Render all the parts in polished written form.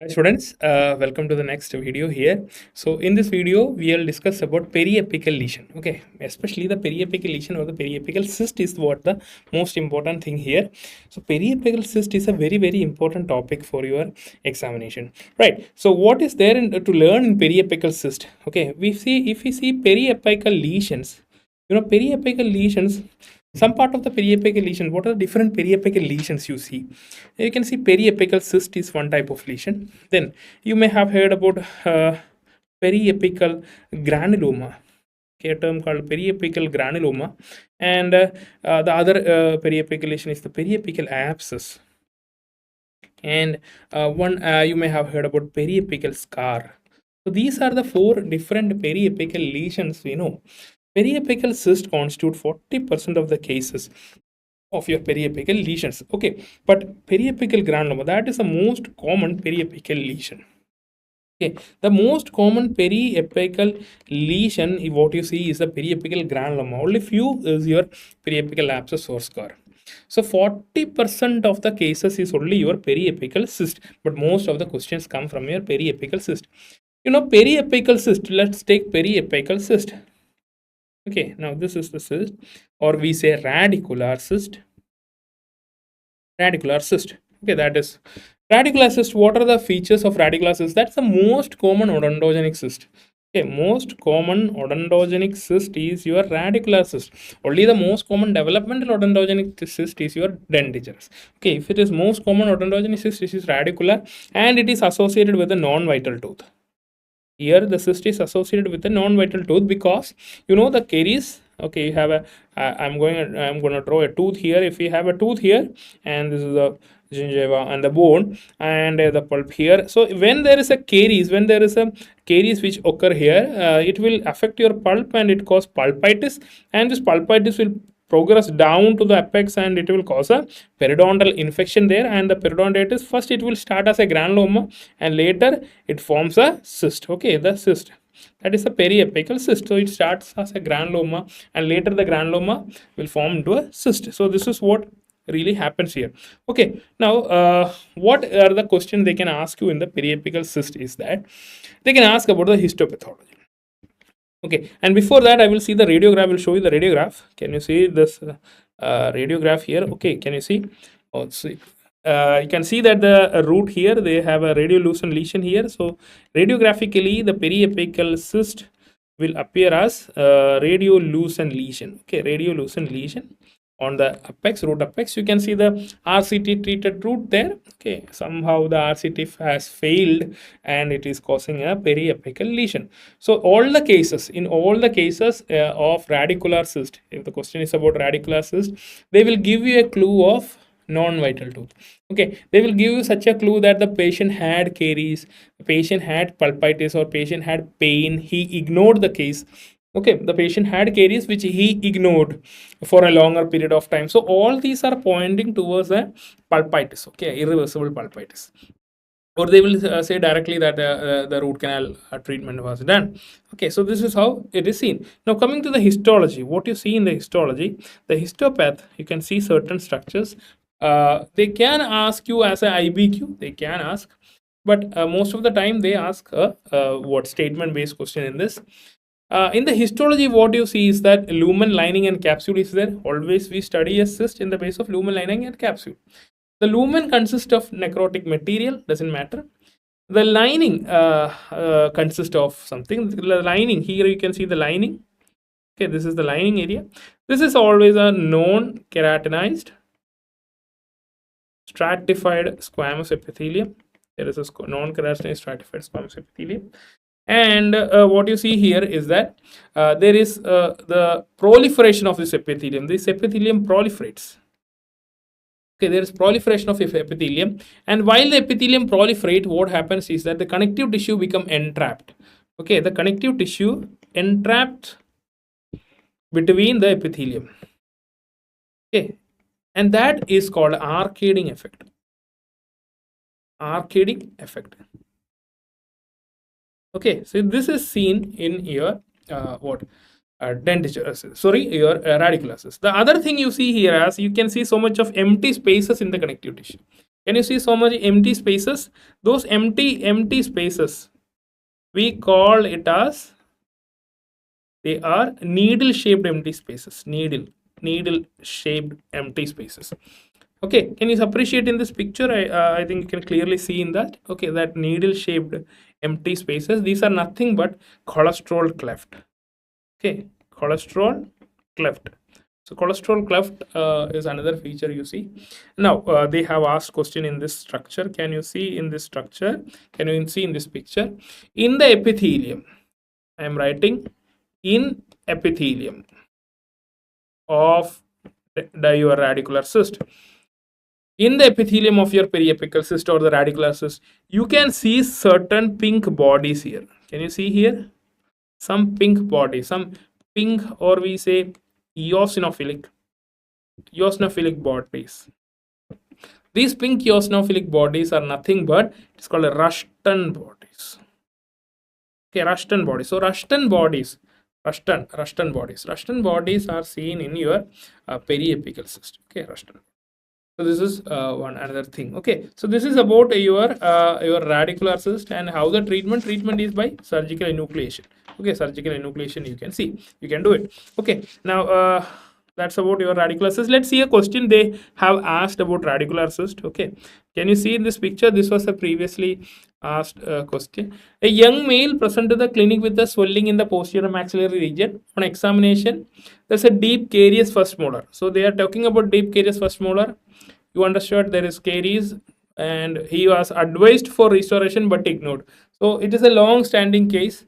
Hi students, welcome to the next video here. So in this video, we will discuss about periapical lesion. Okay, especially the periapical lesion or the periapical cyst is what the most important thing here. So periapical cyst is a very important topic for your examination, right? So what is there to learn in periapical cyst? Okay, if we see periapical lesions, periapical lesions, some part of the periapical lesion, what are the different periapical lesions you see? You can see periapical cyst is one type of lesion. Then you may have heard about periapical granuloma, okay, a term called periapical granuloma. And the other periapical lesion is the periapical abscess. And one you may have heard about periapical scar. So these are the four different periapical lesions we know. Periapical cyst constitute 40% of the cases of your periapical lesions. Okay, but periapical granuloma, that is the most common periapical lesion. Okay, the most common periapical lesion, what you see is the periapical granuloma. Only few is your periapical abscess or scar. So 40% of the cases is only your periapical cyst, but most of the questions come from your periapical cyst. Periapical cyst, let's take periapical cyst. Okay, now this is the cyst, or we say radicular cyst. Radicular cyst. Okay, that is radicular cyst. What are the features of radicular cyst? That's the most common odontogenic cyst. Okay, most common odontogenic cyst is your radicular cyst. Only the most common developmental odontogenic cyst is your dentigerous. Okay, if it is most common odontogenic cyst, it is radicular and it is associated with a non-vital tooth. Here the cyst is associated with a non-vital tooth because the caries. Okay, you have a I'm going to draw a tooth here. If you have a tooth here and this is the gingiva and the bone and the pulp here, so when there is a caries which occur here, it will affect your pulp and it cause pulpitis, and this pulpitis will progress down to the apex and it will cause a periodontal infection there, and the periodontitis, first it will start as a granuloma and later it forms a cyst. Okay, the cyst, that is a periapical cyst. So it starts as a granuloma and later the granuloma will form into a cyst. So this is what really happens here. Okay, now what are the questions they can ask you in the periapical cyst is that they can ask about the histopathology. Okay, and before that I will see the radiograph. Will show you the radiograph. Can you see this radiograph here? Okay, can you see? Oh, see. You can see that the root here, they have a radiolucent lesion here. So radiographically the periapical cyst will appear as radiolucent lesion. Okay, radiolucent lesion on the apex, root apex. You can see the RCT treated root there. Okay, somehow the RCT has failed and it is causing a periapical lesion. So in all the cases of radicular cyst, if the question is about radicular cyst, they will give you a clue of non-vital tooth. Okay, they will give you such a clue that the patient had caries, the patient had pulpitis, or patient had pain, he ignored the case. Okay, the patient had caries which he ignored for a longer period of time. So all these are pointing towards a pulpitis. Okay, irreversible pulpitis, or they will say directly that the root canal treatment was done. Okay, so this is how it is seen. Now coming to the histology, what you see in the histology, the histopath, you can see certain structures. They can ask you as a IBQ, they can ask, but most of the time they ask a what statement based question in this. In the histology, what you see is that lumen lining and capsule is there. Always we study a cyst in the base of lumen lining and capsule. The lumen consists of necrotic material, doesn't matter. The lining consists of something. The lining, here you can see the lining. Okay, this is the lining area. This is always a non-keratinized stratified squamous epithelium. There is a non-keratinized stratified squamous epithelium. And what you see here is that there is the proliferation of this epithelium. This epithelium proliferates. Okay, there is proliferation of epithelium, and while the epithelium proliferate, what happens is that the connective tissue become entrapped. Okay, the connective tissue entrapped between the epithelium. Okay, and that is called arcading effect. Arcading effect. Okay, so this is seen in your dentiture, your radicular cyst. The other thing you see here, as you can see so much of empty spaces in the connective tissue. Can you see so much empty spaces? Those empty spaces, we call it as, they are needle shaped empty spaces. Needle shaped empty spaces. Okay, can you appreciate in this picture? I think you can clearly see in that. Okay, that needle shaped empty spaces, these are nothing but cholesterol cleft. Okay, cholesterol cleft. So cholesterol cleft is another feature you see. Now they have asked question in this structure. Can you see in this structure? Can you see in this picture? In the epithelium, I am writing in epithelium of your radicular cyst. In the epithelium of your periapical cyst or the radicular cyst, you can see certain pink bodies here. Can you see here? Some pink bodies, some pink, or we say eosinophilic bodies. These pink eosinophilic bodies are nothing but, it's called a Rushton bodies. Okay, Rushton bodies. So Rushton bodies are seen in your periapical cyst. Okay, Rushton. So this is one another thing. Okay, so this is about your radicular cyst, and how the treatment is by surgical enucleation. Okay, surgical enucleation, you can see, you can do it. Okay, now that's about your radicular cyst. Let's see a question they have asked about radicular cyst. Okay, can you see in this picture? This was a previously asked question. A young male presented to the clinic with a swelling in the posterior maxillary region. On examination, there's a deep caries first molar. So they are talking about deep caries first molar. You understood there is caries, and he was advised for restoration but ignored. So it is a long standing case.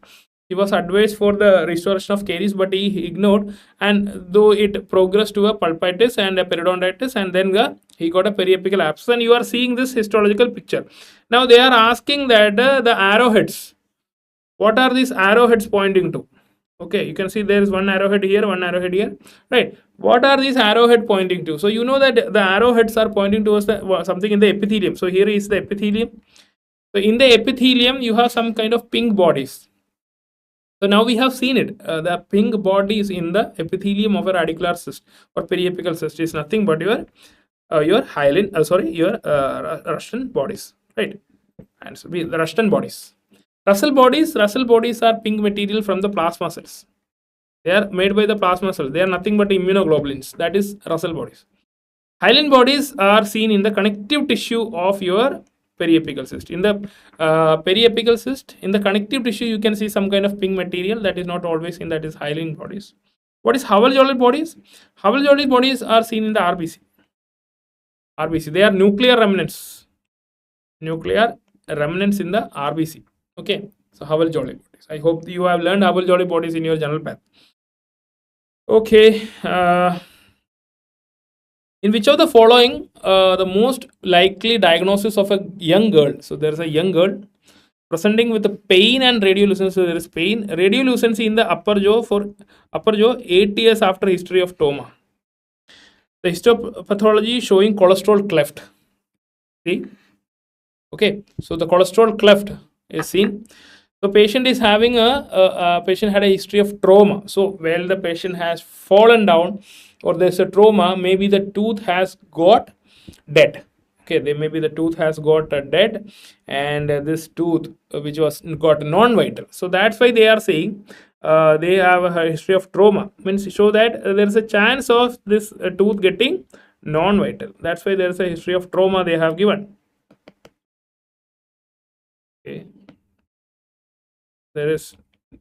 He was advised for the restoration of caries, but he ignored, and though it progressed to a pulpitis and a periodontitis, and then he got a periapical abscess. And you are seeing this histological picture. Now they are asking that the arrowheads, what are these arrowheads pointing to? Okay, you can see there is one arrowhead here, one arrowhead here, right? What are these arrowhead pointing to? So you know that the arrowheads are pointing towards something in the epithelium. So here is the epithelium. So in the epithelium, you have some kind of pink bodies. So now we have seen it. The pink bodies in the epithelium of a radicular cyst or periapical cyst is nothing but your hyaline, your Rushton bodies, right? And so the Rushton bodies. Russell bodies are pink material from the plasma cells. They are made by the plasma cells. They are nothing but immunoglobulins. That is Russell bodies. Hyaline bodies are seen in the connective tissue of your periapical cyst. In the periapical cyst, in the connective tissue, you can see some kind of pink material that is not always seen. That is hyaline bodies. What is Howell-Jolly bodies? Howell-Jolly bodies are seen in the RBC. They are nuclear remnants. Nuclear remnants in the RBC. Okay, so Howell-Jolly bodies. I hope you have learned Howell-Jolly bodies in your general path. Okay, in which of the following the most likely diagnosis of a young girl? So there is a young girl presenting with the pain and radiolucency. So there is pain, radiolucency in the upper jaw 8 years after history of trauma. The histopathology showing cholesterol cleft. See, okay, so the cholesterol cleft is seen. The patient is having patient had a history of trauma. So while the patient has fallen down, or there's a trauma, maybe the tooth has got dead. Okay, maybe the tooth has got dead, and this tooth which was got non-vital. So that's why they are saying they have a history of trauma. Means show that there is a chance of this tooth getting non-vital. That's why there is a history of trauma they have given. Okay, there is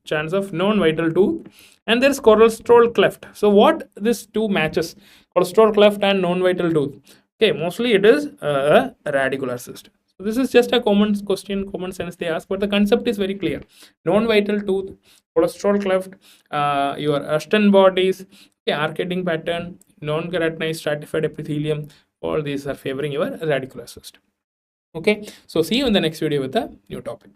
chance of non-vital tooth, and there is cholesterol cleft. So what this two matches, cholesterol cleft and non-vital tooth? Okay, mostly it is a radicular cyst. So this is just a common question, common sense they ask, but the concept is very clear. Non-vital tooth, cholesterol cleft, your Rushton bodies, okay, arcading pattern, non-keratinized stratified epithelium, all these are favoring your radicular cyst. Okay, so see you in the next video with a new topic.